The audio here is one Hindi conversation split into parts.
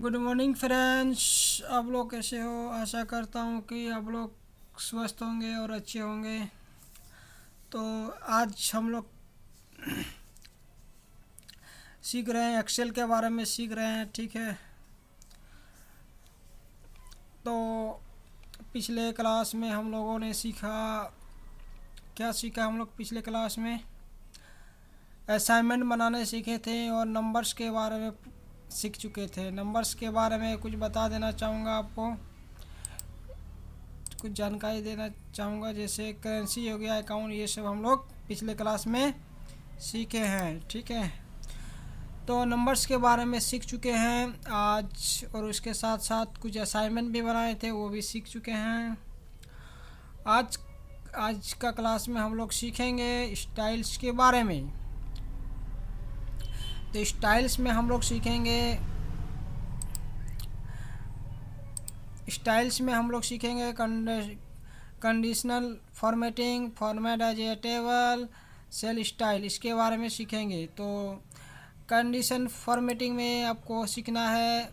Good morning friends. आप लोग कैसे हो? आशा करता हूँ कि आप लोग स्वस्थ होंगे और अच्छे होंगे। तो आज हम लोग सीख रहे हैं, एक्सेल के बारे में सीख रहे हैं, ठीक है। तो पिछले क्लास में हम लोगों ने सीखा, क्या सीखा हम लोग पिछले क्लास में? असाइनमेंट बनाने सीखे थे और नंबर्स के बारे में सीख चुके थे। नंबर्स के बारे में कुछ बता देना चाहूँगा आपको, कुछ जानकारी देना चाहूँगा, जैसे करेंसी हो गया, अकाउंट, ये सब हम लोग पिछले क्लास में सीखे हैं, ठीक है। तो नंबर्स के बारे में सीख चुके हैं आज, और उसके साथ साथ कुछ असाइनमेंट भी बनाए थे, वो भी सीख चुके हैं। आज आज का क्लास में हम लोग सीखेंगे स्टाइल्स के बारे में। तो स्टाइल्स में हम लोग सीखेंगे conditional formatting, format as a table, cell style, इसके बारे में सीखेंगे। तो कंडीशन फॉर्मेटिंग में आपको सीखना है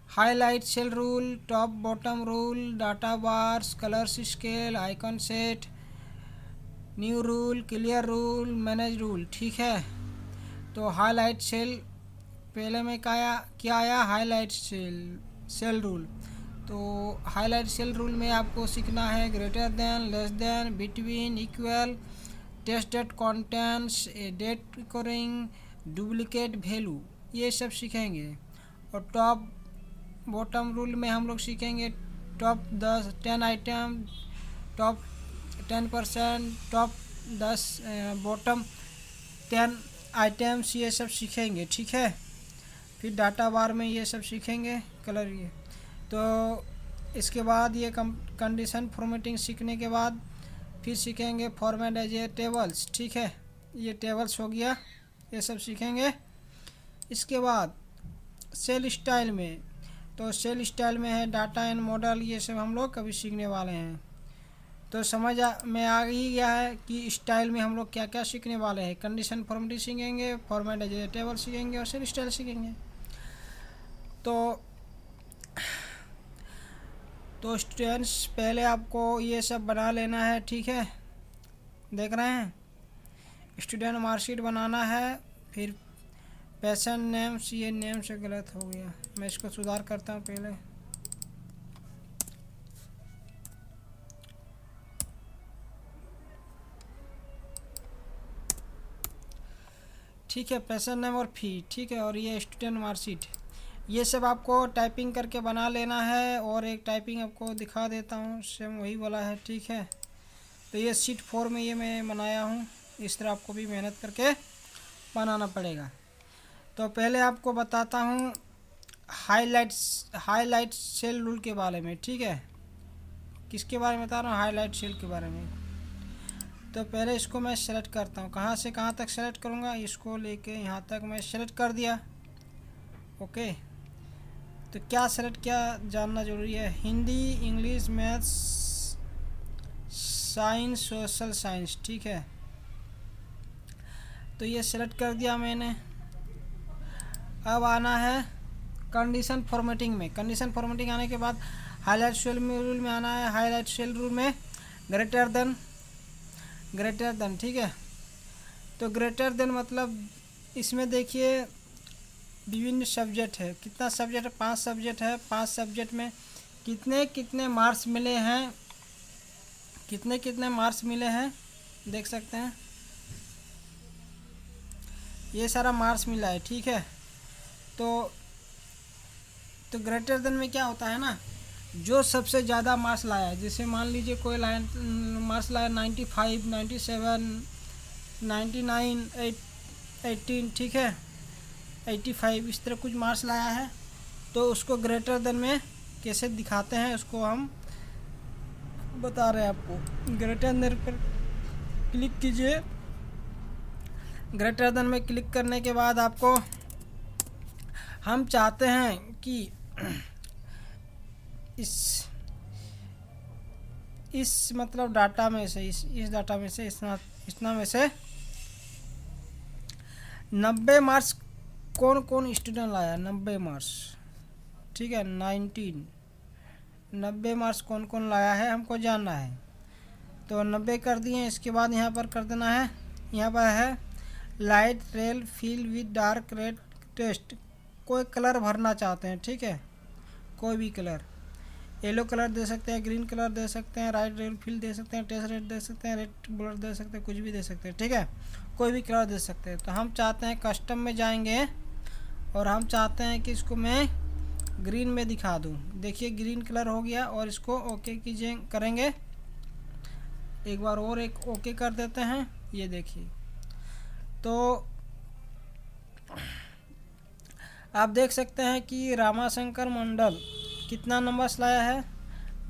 highlight cell rule, top bottom rule, data bars, colours scale, icon set, new rule, clear rule, manage rule, ठीक है। तो हाईलाइट सेल पहले में क्या आया? Highlight cell rule. तो हाईलाइट सेल रूल में आपको सीखना है greater than, less than, between, equal, text that contains, date recurring, duplicate value, ये सब सीखेंगे। और टॉप बॉटम रूल में हम लोग सीखेंगे top 10 item, top 10%, top 10 bottom 10 items, ये सब सीखेंगे, ठीक है। फिर डाटा बार में ये सब सीखेंगे, कलर ये। तो इसके बाद ये कंडीशन फॉर्मेटिंग सीखने के बाद फिर सीखेंगे फॉर्मेट एज ए टेबल्स, ठीक है। ये टेबल्स हो गया, ये सब सीखेंगे। इसके बाद सेल स्टाइल में, तो सेल स्टाइल में है डाटा एंड मॉडल, ये सब हम लोग कभी सीखने वाले हैं। तो समझ में आ ही गया है कि स्टाइल में हम लोग क्या क्या सीखने वाले हैं। कंडीशन फॉर्मेटिंग सीखेंगे, फॉर्मेट एज ए टेबल सीखेंगे और सेल स्टाइल सीखेंगे। तो स्टूडेंट्स, पहले आपको ये सब बना लेना है, ठीक है। देख रहे हैं, स्टूडेंट मार्कशीट बनाना है। फिर पैसन नेम्स, ये नेम से गलत हो गया, मैं इसको सुधार करता हूँ पहले। ठीक है, पैसन नेम और फी, ठीक है। और ये स्टूडेंट मार्कशीट, ये सब आपको टाइपिंग करके बना लेना है। और एक टाइपिंग आपको दिखा देता हूँ, सेम वही वाला है, ठीक है। तो ये शीट 4 में ये मैं बनाया हूँ, इस तरह आपको भी मेहनत करके बनाना पड़ेगा। तो पहले आपको बताता हूँ हाईलाइट सेल रूल के बारे में, ठीक है। किसके बारे में बता रहा हूँ? हाईलाइट सेल के बारे में। तो पहले इसको मैं सेलेक्ट करता हूँ, कहाँ से कहाँ तक सेलेक्ट करूँगा, इसको लेके यहाँ तक मैं सेलेक्ट कर दिया, ओके। तो क्या सेलेक्ट क्या जानना ज़रूरी है? Hindi, English, maths, science, social science, ठीक है। तो ये सेलेक्ट कर दिया मैंने। अब आना है कंडीशन फॉर्मेटिंग में। कंडीशन फॉर्मेटिंग आने के बाद हाईलाइट सेल रूल में आना है। हाईलाइट सेल रूल में ग्रेटर देन, ठीक है। तो ग्रेटर देन मतलब इसमें देखिए विभिन्न सब्जेक्ट है। कितना सब्जेक्ट है? 5 सब्जेक्ट है। 5 सब्जेक्ट में कितने कितने मार्क्स मिले हैं, कितने मार्क्स मिले हैं, देख सकते हैं। ये सारा मार्क्स मिला है, ठीक है। तो ग्रेटर देन में क्या होता है ना, जो सबसे ज़्यादा मार्क्स लाया, जैसे मान लीजिए कोई मार्क्स लाया 95, 97, 99, 18, ठीक है, 85, इस तरह कुछ मार्क्स लाया है। तो उसको ग्रेटर देन में कैसे दिखाते हैं, उसको हम बता रहे हैं आपको। ग्रेटर देन पर क्लिक कीजिए। ग्रेटर देन में क्लिक करने के बाद आपको, हम चाहते हैं कि इस मतलब डाटा में से, इस डाटा में से, इतना में से 90 मार्क्स कौन कौन स्टूडेंट लाया? 90 मार्क्स ठीक है 19, 90 मार्क्स कौन कौन लाया है हमको जानना है। तो 90 कर दिए। इसके बाद यहाँ पर कर देना है, यहाँ पर है light red fill with dark red text. कोई कलर भरना चाहते हैं, ठीक है, कोई भी कलर, येलो कलर दे सकते हैं, ग्रीन कलर दे सकते हैं, राइट रेड फिल दे सकते हैं, टेस्ट रेड दे सकते हैं, रेड ब्लर दे सकते हैं, कुछ भी दे सकते हैं, ठीक है, कोई भी कलर दे सकते हैं। तो हम चाहते हैं कस्टम में जाएंगे और हम चाहते हैं कि इसको मैं ग्रीन में दिखा दूं। देखिए ग्रीन कलर हो गया और इसको ओके कीजिए, करेंगे एक बार और, एक ओके कर देते हैं। ये देखिए, तो आप देख सकते हैं कि रामाशंकर मंडल कितना नंबर्स लाया है,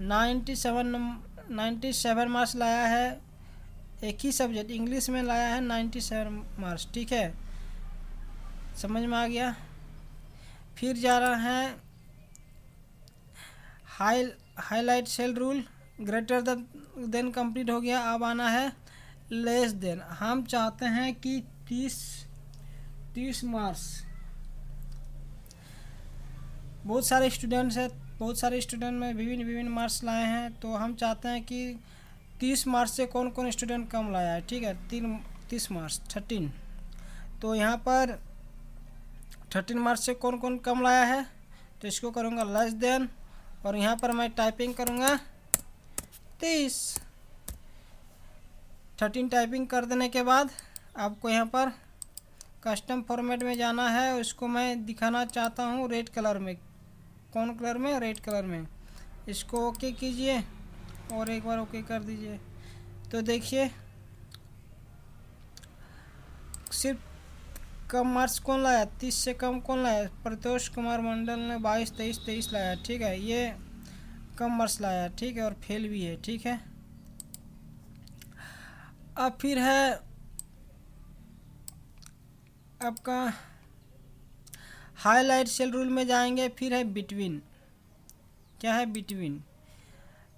97 मार्क्स लाया है। एक ही सब्जेक्ट इंग्लिश में लाया है 97 मार्क्स, ठीक है, समझ में आ गया। फिर जा रहा है highlight cell rule, greater than complete हो गया। अब आना है लेस देन। हम चाहते हैं कि 30 मार्क्स, बहुत सारे स्टूडेंट्स हैं, बहुत सारे स्टूडेंट में विभिन्न मार्क्स लाए हैं। तो हम चाहते हैं कि 30 मार्क्स से कौन कौन स्टूडेंट कम लाया है, ठीक है, 30 मार्क्स 13। तो यहाँ पर 13 मार्क्स से कौन कौन कम लाया है, तो इसको करूँगा लेस देन और यहाँ पर मैं टाइपिंग करूँगा 30। 13 टाइपिंग कर देने के बाद आपको यहाँ पर कस्टम फॉर्मेट में जाना है। उसको मैं दिखाना चाहता हूँ रेड कलर में। कौन कलर में, रेड कलर में। इसको ओके कीजिए और एक बार ओके कर दीजिए। तो देखिए सिर्फ कम मार्क्स कौन लाया, 30 से कम कौन लाया, प्रतोष कुमार मंडल ने 22, 23 लाया, ठीक है, ये कम मार्क्स लाया, ठीक है, और फेल भी है, ठीक है। अब फिर है आपका हाईलाइट सेल रूल में जाएंगे। फिर है बिटवीन, क्या है बिटवीन।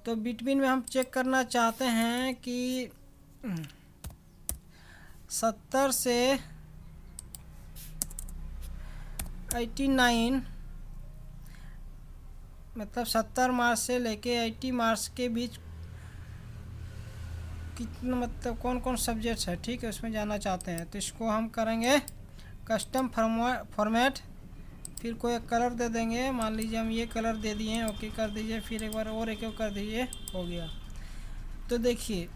तो बिटवीन में हम चेक करना चाहते हैं कि 70 से 89, मतलब 70 मार्क्स से लेके 80 मार्क्स के बीच कितना, मतलब कौन कौन सब्जेक्ट्स है, ठीक है, उसमें जाना चाहते हैं। तो इसको हम करेंगे कस्टम फॉर्मेट। फिर कोई एक कलर दे देंगे, मान लीजिए हम ये कलर दे दिए, ओके कर दीजिए। फिर एक बार और एक कर दीजिए, हो गया। तो देखिए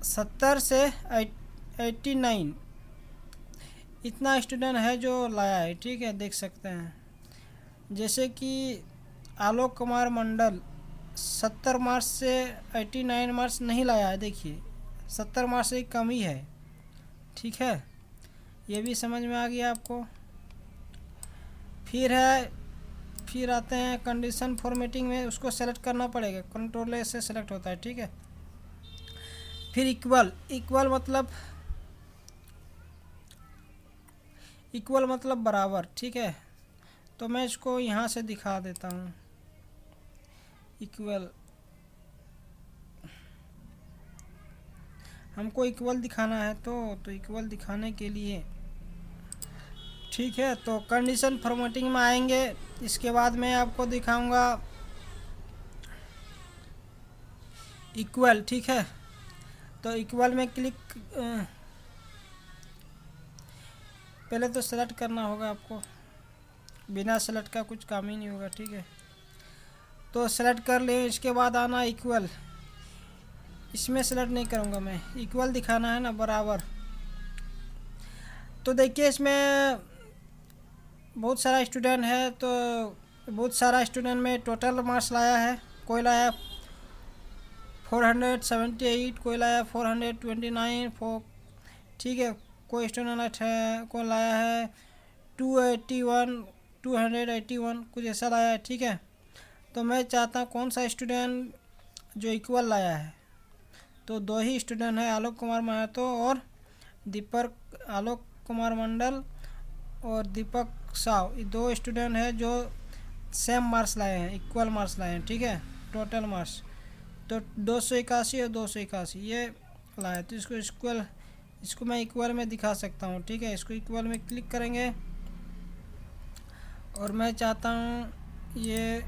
70 से 89 इतना स्टूडेंट है जो लाया है, ठीक है, देख सकते हैं। जैसे कि आलोक कुमार मंडल 70 मार्क्स से 89 मार्क्स नहीं लाया है, देखिए 70 मार्क्स से कम ही है, ठीक है, ये भी समझ में आ गया आपको। फिर आते हैं कंडीशन फॉर्मेटिंग में, उसको सेलेक्ट करना पड़ेगा, कंट्रोल ए से सेलेक्ट होता है, ठीक है। फिर इक्वल मतलब बराबर, ठीक है। तो मैं इसको यहाँ से दिखा देता हूँ इक्वल, हमको इक्वल दिखाना है। तो इक्वल दिखाने के लिए, ठीक है, तो कंडीशन फॉर्मेटिंग में आएंगे। इसके बाद मैं आपको दिखाऊंगा इक्वल, ठीक है। तो इक्वल में क्लिक, पहले तो सेलेक्ट करना होगा आपको, बिना सेलेक्ट का कुछ काम ही नहीं होगा, ठीक है। तो सेलेक्ट कर ले, इसके बाद आना इक्वल, इसमें सेलेक्ट नहीं करूँगा मैं, इक्वल दिखाना है ना, बराबर। तो देखिए इसमें बहुत सारा स्टूडेंट है, तो बहुत सारा स्टूडेंट में टोटल मार्क्स लाया है। कोई लाया 478, कोई लाया 429, ठीक है। कोई स्टूडेंट है, कोई लाया है 281 कुछ ऐसा लाया है, ठीक है। तो मैं चाहता हूँ कौन सा स्टूडेंट जो इक्वल लाया है। तो दो ही स्टूडेंट है, आलोक कुमार महतो और आलोक कुमार मंडल और दीपक साव, ये दो स्टूडेंट है जो सेम मार्क्स लाए हैं, इक्वल मार्क्स लाए हैं, ठीक है, टोटल मार्क्स। तो 281 और 281 ये लाया। तो इसको मैं इक्वल में दिखा सकता हूँ, ठीक है। इसको इक्वल में क्लिक करेंगे और मैं चाहता हूँ ये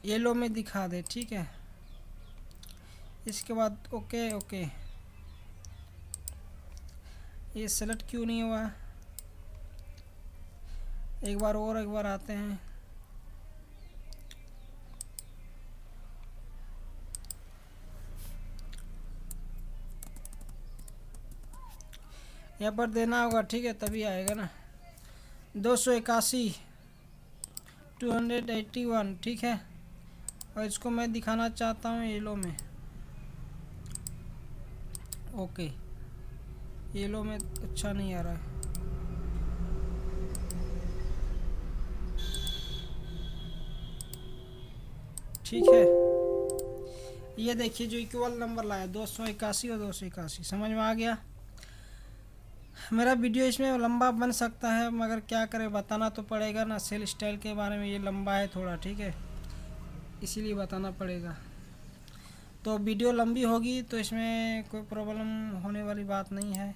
येलो में दिखा दे, ठीक है। इसके बाद ओके ओके, ये सेलेक्ट क्यों नहीं हुआ? एक बार आते हैं। यहाँ पर देना होगा, ठीक है, तभी आएगा ना। 281 281, ठीक है। और इसको मैं दिखाना चाहता हूँ येलो में। ओके, येलो में अच्छा नहीं आ रहा है। ठीक है, ये देखिए जो इक्वल नंबर लाया 281 और 281, समझ में आ गया। मेरा वीडियो इसमें लंबा बन सकता है, मगर क्या करें, बताना तो पड़ेगा ना। सेल स्टाइल के बारे में ये लंबा है थोड़ा, ठीक है, इसीलिए बताना पड़ेगा। तो वीडियो लंबी होगी तो इसमें कोई प्रॉब्लम होने वाली बात नहीं है।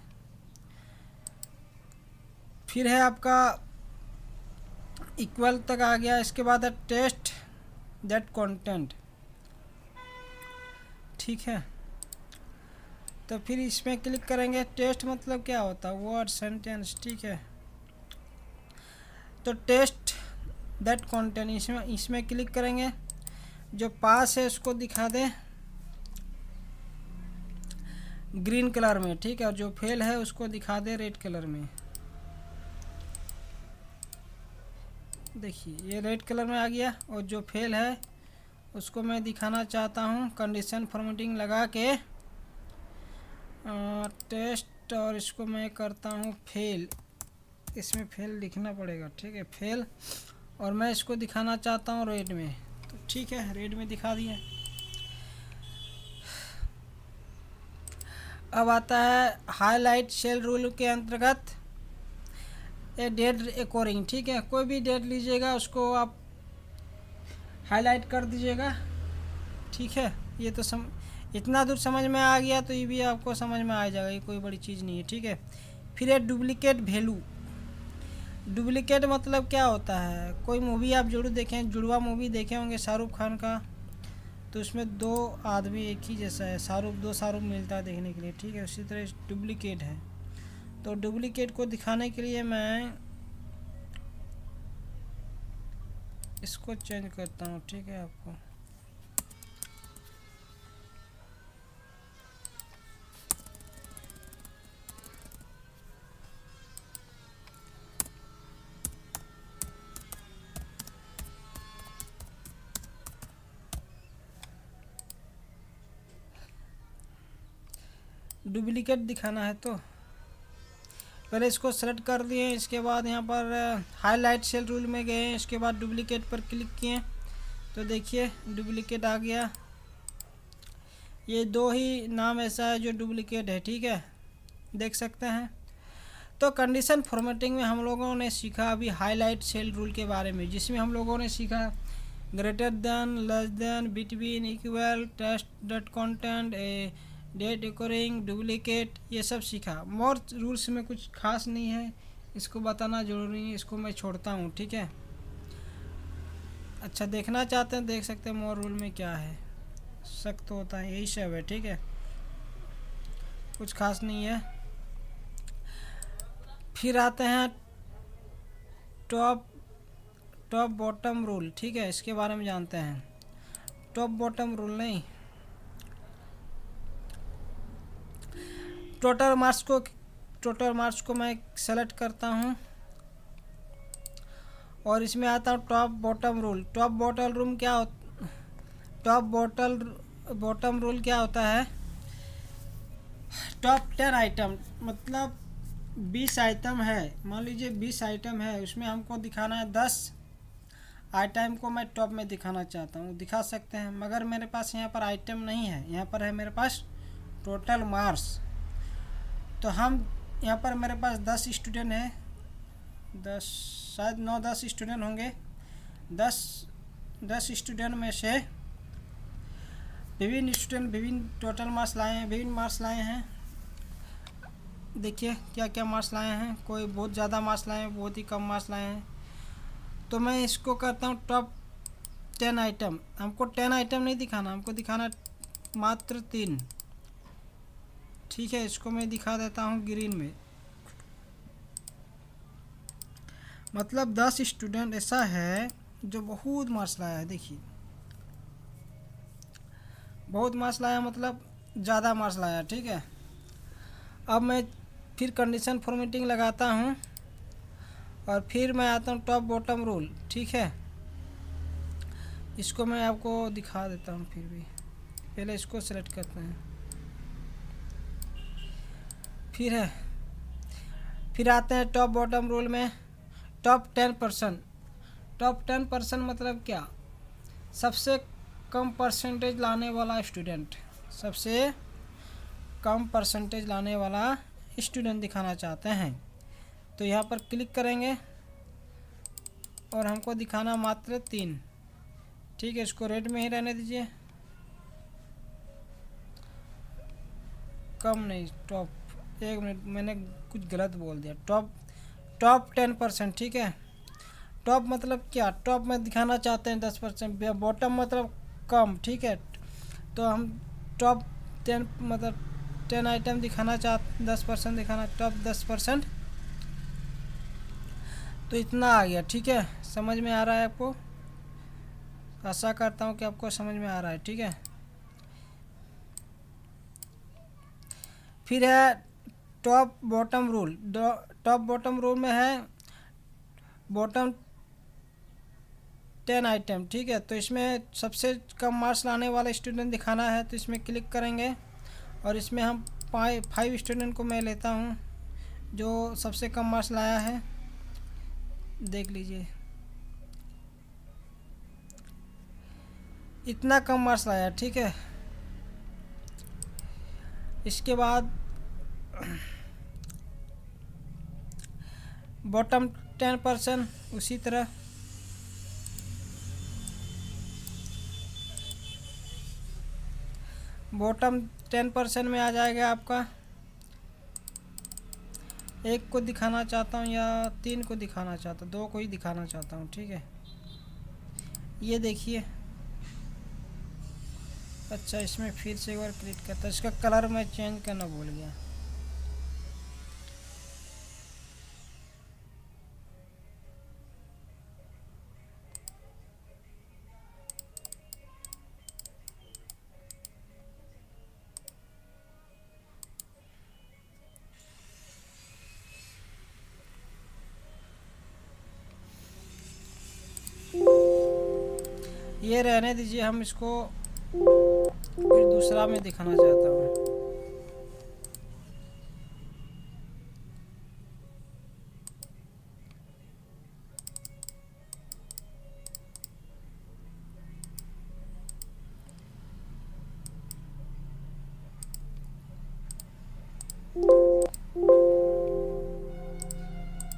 फिर है आपका इक्वल तक आ गया। इसके बाद है टेस्ट दैट कंटेंट, ठीक है। तो फिर इसमें क्लिक करेंगे। टेस्ट मतलब क्या होता है? वर्ड, सेंटेंस, ठीक है। तो टेस्ट दैट कंटेंट, इसमें क्लिक करेंगे। जो पास है उसको दिखा दें ग्रीन कलर में, ठीक है, और जो फेल है उसको दिखा दे रेड कलर में। देखिए ये रेड कलर में आ गया, और जो फेल है उसको मैं दिखाना चाहता हूँ कंडीशन फॉर्मेटिंग लगा के टेस्ट, और इसको मैं करता हूँ फेल। इसमें फेल लिखना पड़ेगा, ठीक है, फेल। और मैं इसको दिखाना चाहता हूँ रेड में, तो ठीक है, रेड में दिखा दिया। अब आता है हाईलाइट सेल रूल के अंतर्गत ए डेट एकोरिंग, ठीक है। कोई भी डेट लीजिएगा उसको आप हाईलाइट कर दीजिएगा, ठीक है। ये तो इतना दूर समझ में आ गया तो ये भी आपको समझ में आ जाएगा, ये कोई बड़ी चीज़ नहीं है, ठीक है। फिर है डुप्लीकेट वैल्यू। डुप्लीकेट मतलब क्या होता है? कोई मूवी आप जरूर देखें, जुड़वा मूवी देखे होंगे शाहरुख खान का, तो उसमें दो आदमी एक ही जैसा है, दो शाहरुख मिलता है देखने के लिए, ठीक है। उसी तरह डुप्लीकेट है। तो डुप्लीकेट को दिखाने के लिए मैं इसको चेंज करता हूँ, ठीक है। आपको डुप्लीकेट दिखाना है तो पहले इसको सेलेक्ट कर दिए। इसके बाद यहाँ पर हाईलाइट सेल रूल में गए, इसके बाद डुप्लीकेट पर क्लिक किए तो देखिए डुप्लीकेट आ गया। ये दो ही नाम ऐसा है जो डुप्लीकेट है, ठीक है, देख सकते हैं। तो कंडीशन फॉर्मेटिंग में हम लोगों ने सीखा अभी हाईलाइट सेल रूल के बारे में, जिसमें हम लोगों ने सीखा greater than, less than, between, equal, test dot content, date according, duplicate, ये सब सीखा। मोर रूल्स में कुछ खास नहीं है, इसको बताना जरूरी है, इसको मैं छोड़ता हूँ, ठीक है। अच्छा देखना चाहते हैं देख सकते हैं मोर रूल में क्या है। सख्त होता है, यही सब है, ठीक है, कुछ खास नहीं है। फिर आते हैं टॉप बॉटम रूल, ठीक है, इसके बारे में जानते हैं। टॉप बॉटम रूल नहीं, टोटल मार्क्स को मैं सेलेक्ट करता हूँ और इसमें आता हूँ top bottom rule. Top bottom rule क्या होता है? टॉप 10 आइटम, मतलब 20 आइटम है, मान लीजिए 20 आइटम है, उसमें हमको दिखाना है 10 आइटम को मैं टॉप में दिखाना चाहता हूँ, दिखा सकते हैं। मगर मेरे पास यहाँ पर आइटम नहीं है, यहाँ पर है मेरे पास टोटल मार्क्स। तो हम यहाँ पर मेरे पास 10 स्टूडेंट हैं, 10 शायद 9-10 स्टूडेंट होंगे। 10 स्टूडेंट में से विभिन्न स्टूडेंट विभिन्न टोटल मार्क्स लाए हैं, विभिन्न मार्क्स लाए हैं। देखिए क्या क्या मार्क्स लाए हैं, कोई बहुत ज़्यादा मार्क्स लाए हैं, बहुत ही कम मार्क्स लाए हैं। तो मैं इसको करता हूँ टॉप 10 आइटम। हमको 10 आइटम नहीं दिखाना, हमको दिखाना मात्र 3। ठीक है, इसको मैं दिखा देता हूँ ग्रीन में। मतलब 10 स्टूडेंट ऐसा है जो बहुत मार्क्स लाया है। देखिए बहुत मार्क्स लाया, मतलब ज़्यादा मार्क्स लाया। ठीक है, अब मैं फिर कंडीशन फॉर्मेटिंग लगाता हूँ और फिर मैं आता हूँ टॉप बॉटम रूल। ठीक है, इसको मैं आपको दिखा देता हूँ। फिर भी पहले इसको सेलेक्ट करते हैं। फिर आते हैं टॉप बॉटम रूल में टॉप 10%। टॉप 10% मतलब क्या? सबसे कम परसेंटेज लाने वाला स्टूडेंट, सबसे कम परसेंटेज लाने वाला स्टूडेंट दिखाना चाहते हैं। तो यहाँ पर क्लिक करेंगे और हमको दिखाना मात्र 3। ठीक है, इसको रेड में ही रहने दीजिए। कम नहीं, टॉप, 1 मिनट, मैंने कुछ गलत बोल दिया। टॉप 10%। ठीक है, टॉप मतलब क्या? टॉप में दिखाना चाहते हैं 10%, बॉटम मतलब कम। ठीक है, तो हम टॉप 10 मतलब 10 आइटम दिखाना 10% दिखाना, टॉप 10%। तो इतना आ गया। ठीक है, समझ में आ रहा है आपको? आशा करता हूँ कि आपको समझ में आ रहा है। ठीक है, फिर है top bottom rule. Top bottom rule में है बॉटम 10 आइटम। ठीक है, तो इसमें सबसे कम मार्क्स लाने वाला स्टूडेंट दिखाना है, तो इसमें क्लिक करेंगे और इसमें हम 5 स्टूडेंट को मैं लेता हूँ जो सबसे कम मार्क्स लाया है। देख लीजिए, इतना कम मार्क्स लाया। ठीक है, इसके बाद बॉटम 10% उसी तरह। बॉटम 10% में आ जाएगा आपका। एक को दिखाना चाहता हूँ या 3 को दिखाना चाहता हूँ, 2 को ही दिखाना चाहता हूँ। ठीक है, ये देखिए। अच्छा, इसमें फिर से एक बार क्लिक करता हूँ। इसका कलर मैं चेंज करना भूल गया। ये रहने दीजिए, हम इसको फिर दूसरा में दिखाना चाहता हूँ।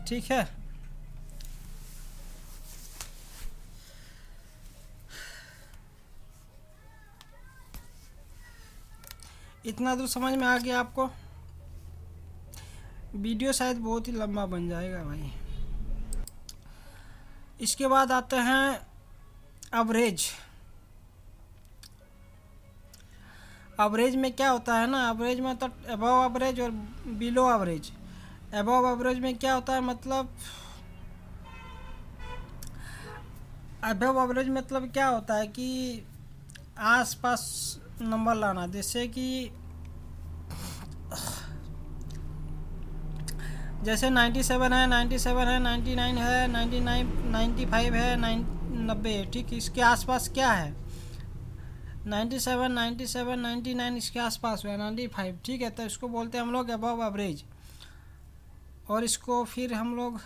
ठीक है, इतना दूर समझ में आ गया आपको? वीडियो शायद बहुत ही लंबा बन जाएगा भाई। इसके बाद आते हैं एवरेज। एवरेज में क्या होता है ना, एवरेज में तो अबव एवरेज और बिलो एवरेज। अबव एवरेज में क्या होता है, मतलब अबव एवरेज मतलब क्या होता है कि आसपास नंबर लाना। जैसे कि जैसे 97 है, 97 है, 99 है, 99, 95 है, 90 है। ठीक, इसके आसपास क्या है? 97, 97, 99 इसके आसपास हुआ, 95। ठीक है, तो इसको बोलते हैं हम लोग अबव एवरेज। और इसको फिर हम लोग,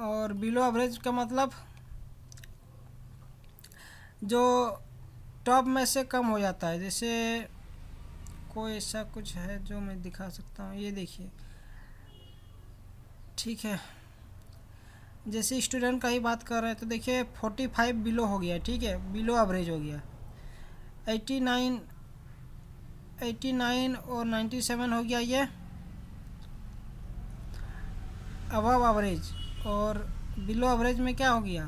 और बिलो एवरेज का मतलब जो टॉप में से कम हो जाता है। जैसे कोई ऐसा कुछ है जो मैं दिखा सकता हूँ, ये देखिए। ठीक है, जैसे स्टूडेंट का ही बात कर रहे हैं तो देखिए 45 बिलो हो गया। ठीक है, बिलो एवरेज हो गया। 89 और 97 हो गया ये अबव एवरेज, और बिलो एवरेज में क्या हो गया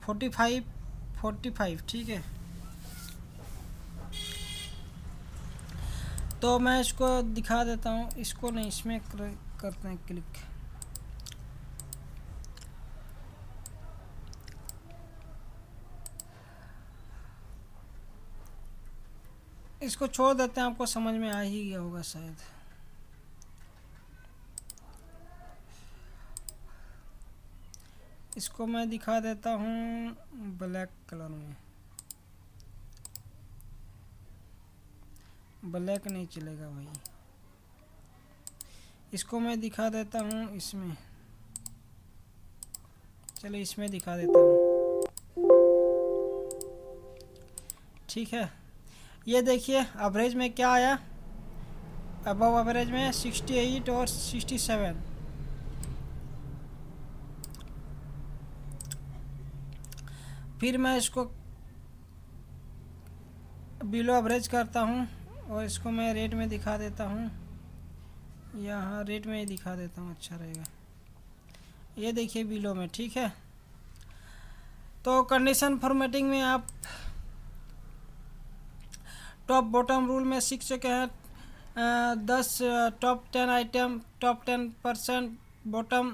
45 45, ठीक है। तो मैं इसको दिखा देता हूँ, इसको नहीं, इसमें करते हैं क्लिक। इसको छोड़ देते हैं, आपको समझ में आ ही गया होगा शायद। इसको मैं दिखा देता हूँ ब्लैक कलर में। ब्लैक नहीं चलेगा भाई, इसको मैं दिखा देता हूँ इसमें, चलो इसमें दिखा देता हूँ, ठीक है। ये देखिए एवरेज में क्या आया, अबव एवरेज में 68 और 67। फिर मैं इसको बिलो एवरेज करता हूँ और इसको मैं रेट में दिखा देता हूँ, यहाँ रेट में ही दिखा देता हूँ, अच्छा रहेगा। ये देखिए बिलो में, ठीक है। तो कंडीशन फॉर्मेटिंग में आप टॉप बॉटम रूल में सीख चुके हैं। 10 top 10 item, top 10%, bottom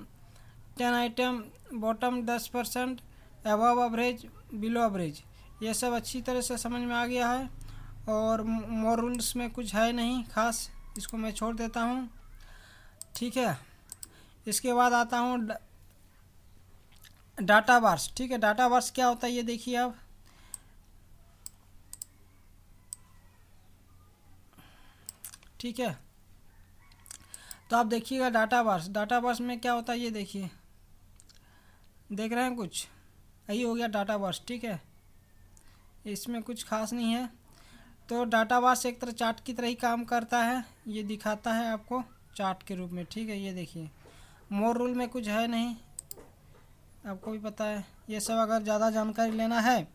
10 item, bottom 10%, above average, below average, ये सब अच्छी तरह से समझ में आ गया है। और मोर रूल्स में कुछ है नहीं खास, इसको मैं छोड़ देता हूँ, ठीक है। इसके बाद आता हूँ डाटा बार्स, ठीक है। डाटा बार्स क्या होता है ये देखिए आप, ठीक है। तो आप देखिएगा डाटा बार्स, डाटा बार्स में क्या होता है ये देखिए, देख रहे हैं कुछ, यही हो गया डाटा बार्स, ठीक है। इसमें कुछ खास नहीं है। तो डाटा बार्स एक तरह चार्ट की तरह ही काम करता है, ये दिखाता है आपको चार्ट के रूप में, ठीक है। ये देखिए मोर रूल में कुछ है नहीं, आपको भी पता है। ये सब अगर ज़्यादा जानकारी लेना है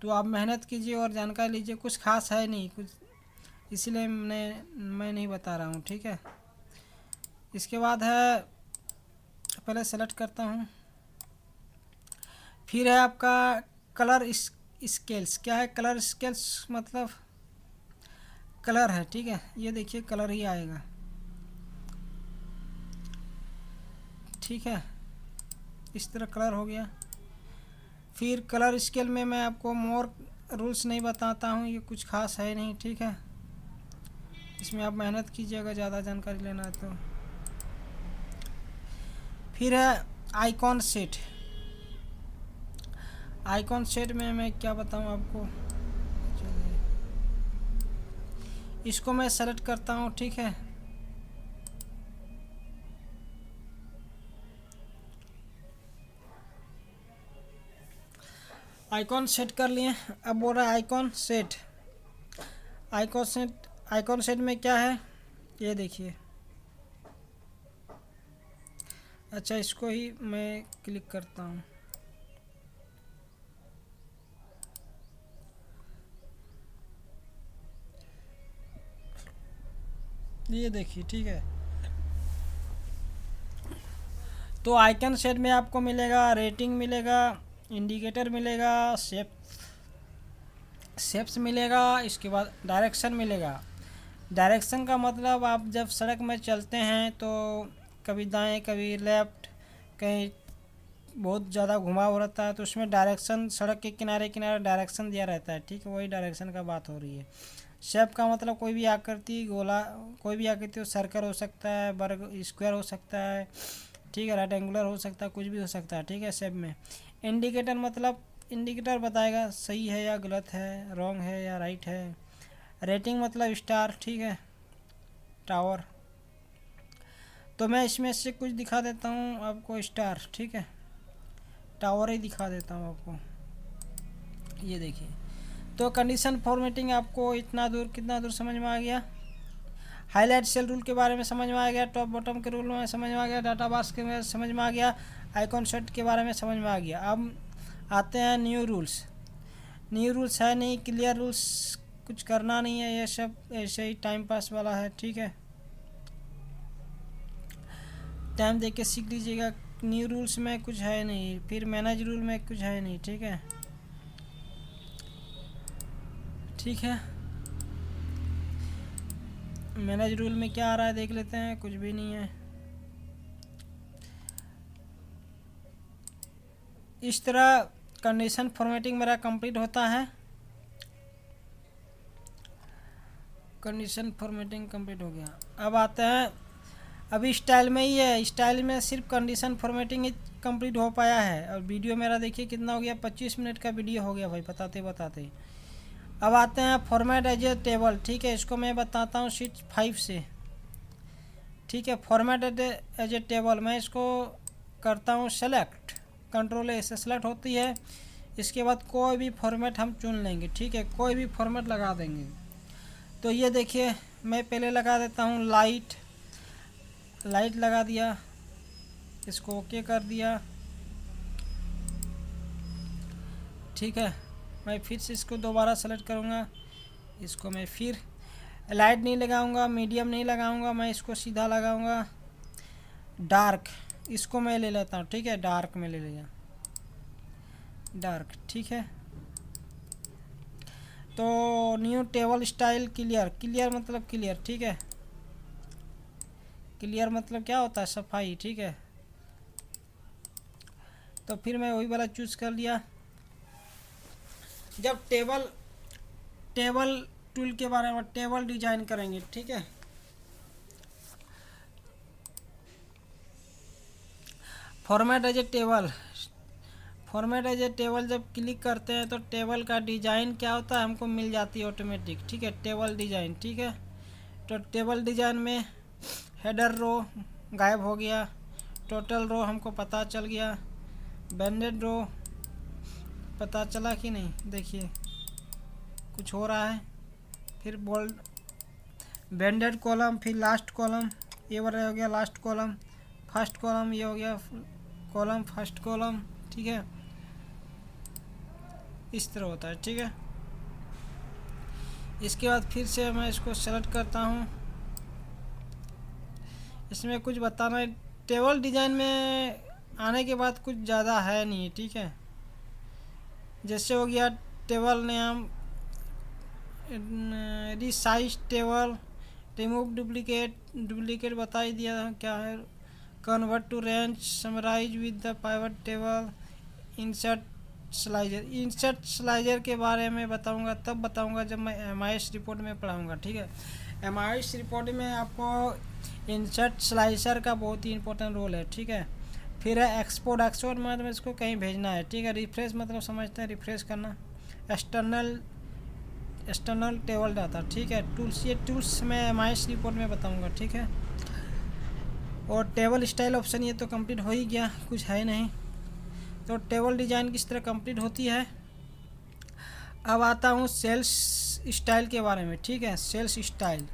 तो आप मेहनत कीजिए और जानकारी लीजिए, कुछ खास है नहीं कुछ, इसलिए मैं नहीं बता रहा हूँ, ठीक है। इसके बाद है, पहले सेलेक्ट करता हूँ, फिर है आपका कलर स्केल्स। क्या है कलर स्केल्स, मतलब कलर है, ठीक है। ये देखिए कलर ही आएगा, ठीक है। इस तरह कलर हो गया। फिर कलर स्केल में मैं आपको मोर रूल्स नहीं बताता हूँ, ये कुछ खास है नहीं, ठीक है। इसमें आप मेहनत कीजिएगा ज़्यादा जानकारी लेना है तो। फिर है आइकॉन सेट। आइकॉन सेट में मैं क्या बताऊँ आपको, इसको मैं सेलेक्ट करता हूँ, ठीक है। आइकॉन सेट कर लिए। अब बोल रहा है आइकॉन सेट। आइकॉन सेट में क्या है ये देखिए। अच्छा इसको ही मैं क्लिक करता हूँ, ये देखिए, ठीक है। तो आइकन सेट में आपको मिलेगा रेटिंग मिलेगा, इंडिकेटर मिलेगा, शेप्स मिलेगा, इसके बाद डायरेक्शन मिलेगा। डायरेक्शन का मतलब आप जब सड़क में चलते हैं तो कभी दाएं कभी लेफ्ट, कहीं बहुत ज़्यादा घुमाव रहता है तो उसमें डायरेक्शन, सड़क के किनारे किनारे डायरेक्शन दिया रहता है, ठीक है। वही डायरेक्शन का बात हो रही है। शेप का मतलब कोई भी आकृति, गोला, कोई भी आकृति, सर्कल हो सकता है, वर्ग स्क्वायर हो सकता है, ठीक है, रेक्टेंगुलर हो सकता है, कुछ भी हो सकता है, ठीक है। शेप में इंडिकेटर मतलब इंडिकेटर बताएगा सही है या गलत है, रॉन्ग है या राइट है। रेटिंग मतलब स्टार, ठीक है, टावर। तो मैं इसमें से कुछ दिखा देता हूँ आपको, स्टार, ठीक है, टावर ही दिखा देता हूँ आपको। ये देखिए। तो कंडीशन फॉर्मेटिंग आपको इतना दूर, कितना दूर समझ में आ गया। हाईलाइट सेल रूल के बारे में समझ में आ गया, टॉप बॉटम के रूल में समझ में आ गया, डाटा बॉक्स के में समझ में आ गया, आइकॉन सेट के बारे में समझ में आ गया। अब आते हैं न्यू रूल्स। न्यू रूल्स है नहीं, क्लियर रूल्स कुछ करना नहीं है, ये सब ऐसे ही टाइम पास वाला है, ठीक है। टाइम देख के सीख लीजिएगा। न्यू रूल्स में कुछ है नहीं, फिर मैनेज रूल में कुछ है नहीं। ठीक है, ठीक है। मैनेज रूल में क्या आ रहा है देख लेते हैं, कुछ भी नहीं है। इस तरह कंडीशन फॉर्मेटिंग मेरा कंप्लीट होता है। कंडीशन फॉर्मेटिंग कंप्लीट हो गया। अब आते हैं, अभी स्टाइल में ही है। स्टाइल में सिर्फ कंडीशन फॉर्मेटिंग ही कंप्लीट हो पाया है। और वीडियो मेरा देखिए कितना हो गया, 25 मिनट का वीडियो हो गया भाई, बताते बताते। अब आते हैं फॉर्मेट एज ए टेबल। ठीक है, इसको मैं बताता हूँ शीट 5 से। ठीक है, फॉर्मेट एज ए टेबल मैं इसको करता हूँ सेलेक्ट, कंट्रोल ए से सेलेक्ट होती है। इसके बाद कोई भी फॉर्मेट हम चुन लेंगे। ठीक है, कोई भी फॉर्मेट लगा देंगे। तो ये देखिए, मैं पहले लगा देता हूँ लाइट लगा दिया, इसको ओके कर दिया। ठीक है, मैं फिर से इसको दोबारा सेलेक्ट करूँगा। इसको मैं फिर लाइट नहीं लगाऊंगा, मीडियम नहीं लगाऊंगा, मैं इसको सीधा लगाऊंगा डार्क। इसको मैं ले लेता हूँ। ठीक है, डार्क में ले लिया, डार्क। ठीक है, तो न्यू टेबल स्टाइल क्लियर मतलब क्लियर। ठीक है, क्लियर मतलब क्या होता है, सफाई। ठीक है, तो फिर मैं वही वाला चूज कर लिया। जब टेबल टूल के बारे में, टेबल डिजाइन करेंगे। ठीक है, फॉर्मेट एज ए टेबल जब क्लिक करते हैं तो टेबल का डिज़ाइन क्या होता है हमको मिल जाती है ऑटोमेटिक। ठीक है, टेबल डिज़ाइन। ठीक है, तो टेबल डिज़ाइन में हेडर रो गायब हो गया, टोटल रो हमको पता चल गया, बैंडेड रो पता चला कि नहीं, देखिए कुछ हो रहा है। फिर बोल्ड बैंडेड कॉलम, फिर लास्ट कॉलम, ये वाला हो गया लास्ट कॉलम, फर्स्ट कॉलम ये हो गया कॉलम फर्स्ट कॉलम। ठीक है, इस तरह होता है। ठीक है, इसके बाद फिर से मैं इसको सेलेक्ट करता हूँ। इसमें कुछ बताना है, टेबल डिज़ाइन में आने के बाद कुछ ज़्यादा है नहीं। ठीक है, जैसे हो गया table name, resize table, remove duplicate बता ही दिया क्या है, convert to range, summarise with the pivot table, insert slicer के बारे में बताऊंगा, तब बताऊंगा जब मैं एमआईएस रिपोर्ट में पढ़ाऊंगा। ठीक है, एमआईएस रिपोर्ट में आपको इंसर्ट स्लाइसर का बहुत ही इंपॉर्टेंट रोल है। ठीक है, फिर है एक्सपोर्ट मतलब इसको कहीं भेजना है। ठीक है, रिफ्रेश मतलब समझते हैं रिफ्रेश करना, एक्सटर्नल टेबल डाटा। ठीक है, टूल्स, ये टूल्स मैं एमआईएस रिपोर्ट में बताऊंगा। ठीक है, और टेबल स्टाइल ऑप्शन ये तो कंप्लीट हो ही गया, कुछ है नहीं। तो टेबल डिज़ाइन किस तरह कंप्लीट होती है। अब आता हूँ सेल्स स्टाइल के बारे में। ठीक है, सेल्स स्टाइल,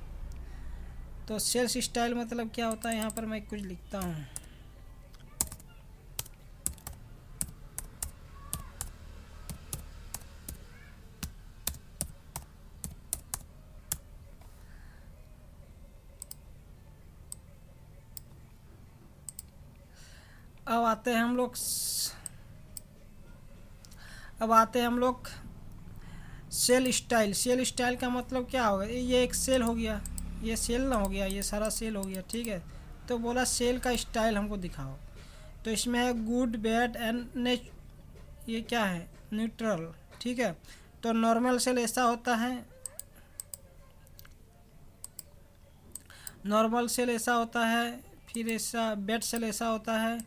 तो सेल्स स्टाइल मतलब क्या होता है, यहाँ पर मैं कुछ लिखता हूँ। अब आते हैं हम लोग सेल स्टाइल का मतलब क्या होगा, ये एक सेल हो गया, ये सेल ना हो गया, ये सारा सेल हो गया। ठीक है, तो बोला सेल का स्टाइल हमको दिखाओ। तो इसमें है गुड, बैड एंड ये क्या है, न्यूट्रल। ठीक है, तो नॉर्मल सेल ऐसा होता है, फिर ऐसा बैड सेल ऐसा होता है,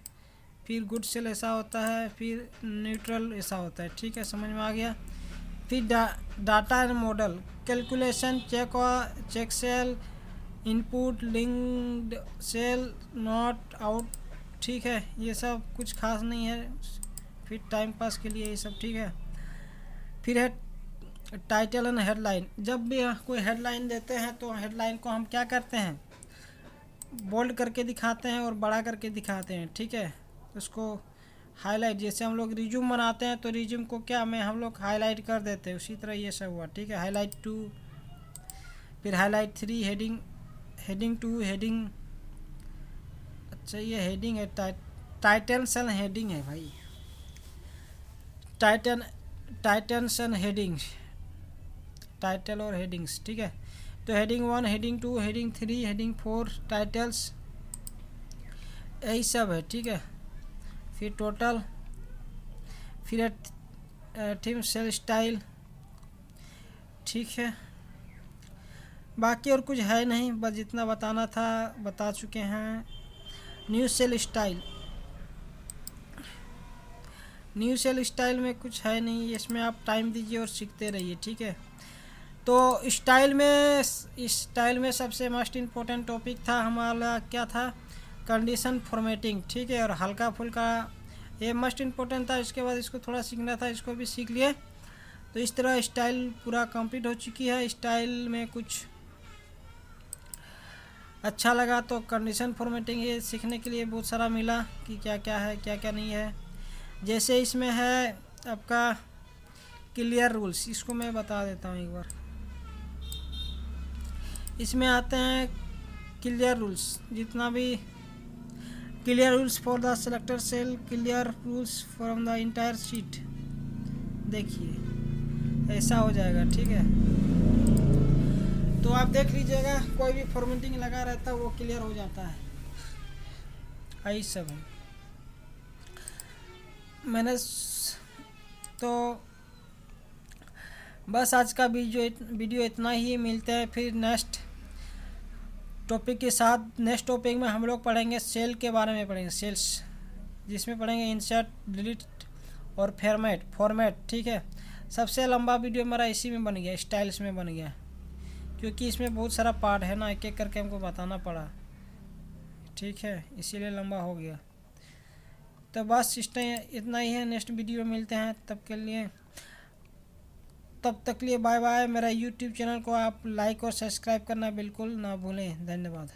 फिर गुड सेल ऐसा होता है, फिर न्यूट्रल ऐसा होता है। ठीक है, समझ में आ गया। फिर data and model, calculation, check cell, input, linked cell, note out. ठीक है, ये सब कुछ खास नहीं है, फिर टाइम पास के लिए ये सब। ठीक है, फिर है टाइटल एंड हेडलाइन। जब भी कोई हेडलाइन देते हैं तो हेडलाइन को हम क्या करते हैं, बोल्ड करके दिखाते हैं और बड़ा करके दिखाते हैं। ठीक है, उसको हाईलाइट, जैसे हम लोग रिज्यूम बनाते हैं तो रिज्यूम को क्या में हम लोग हाईलाइट कर देते हैं, उसी तरह ये सब हुआ। ठीक है, हाईलाइट 2, फिर हाईलाइट 3, हेडिंग 2, हेडिंग अच्छा ये हेडिंग है, टाइटल्स एंड हेडिंग है भाई, टाइटल्स एंड हेडिंग्स, टाइटल और हेडिंग्स, ठीक है। तो heading 1, heading 2, heading 3, heading 4 titles, यही सब है, ठीक है। फिर टोटल, फिर थीम, सेल स्टाइल, ठीक है। बाकी और कुछ है नहीं, बस जितना बताना था बता चुके हैं। New cell style, new cell style में कुछ है नहीं, इसमें आप टाइम दीजिए और सीखते रहिए, ठीक है। तो स्टाइल में सबसे मोस्ट इम्पोर्टेंट टॉपिक था हमारा, क्या था, कंडीशन फॉर्मेटिंग, ठीक है। और हल्का फुल्का ये मोस्ट इम्पोर्टेंट था, इसके बाद इसको थोड़ा सीखना था, इसको भी सीख लिए। तो इस तरह स्टाइल पूरा कंप्लीट हो चुकी है। स्टाइल में कुछ अच्छा लगा तो कंडीशन फॉर्मेटिंग ये सीखने के लिए बहुत सारा मिला कि क्या क्या है क्या क्या नहीं है। जैसे इसमें है आपका क्लियर रूल्स, इसको मैं बता देता हूँ एक बार। इसमें आते हैं क्लियर रूल्स, जितना भी clear rules for the selector cell, clear rules from the entire sheet, देखिए ऐसा हो जाएगा, ठीक है। तो आप देख लीजिएगा, कोई भी फॉर्मेटिंग लगा रहता है वो क्लियर हो जाता है। यही सब है। मैंने तो बस आज का वीडियो इतना ही। मिलते हैं फिर नेक्स्ट टॉपिक के साथ। नेक्स्ट टॉपिक में हम लोग पढ़ेंगे सेल के बारे में, पढ़ेंगे सेल्स, जिसमें पढ़ेंगे इंसर्ट, डिलीट और फॉर्मेट, ठीक है। सबसे लंबा वीडियो मेरा इसी में बन गया, स्टाइल्स में बन गया, क्योंकि इसमें बहुत सारा पार्ट है ना, एक एक करके हमको बताना पड़ा, ठीक है, इसीलिए लंबा हो गया। तो बस इतना ही है। नेक्स्ट वीडियो में मिलते हैं, तब तक लिए बाय बाय। मेरा यूट्यूब चैनल को आप लाइक और सब्सक्राइब करना बिल्कुल ना भूलें। धन्यवाद।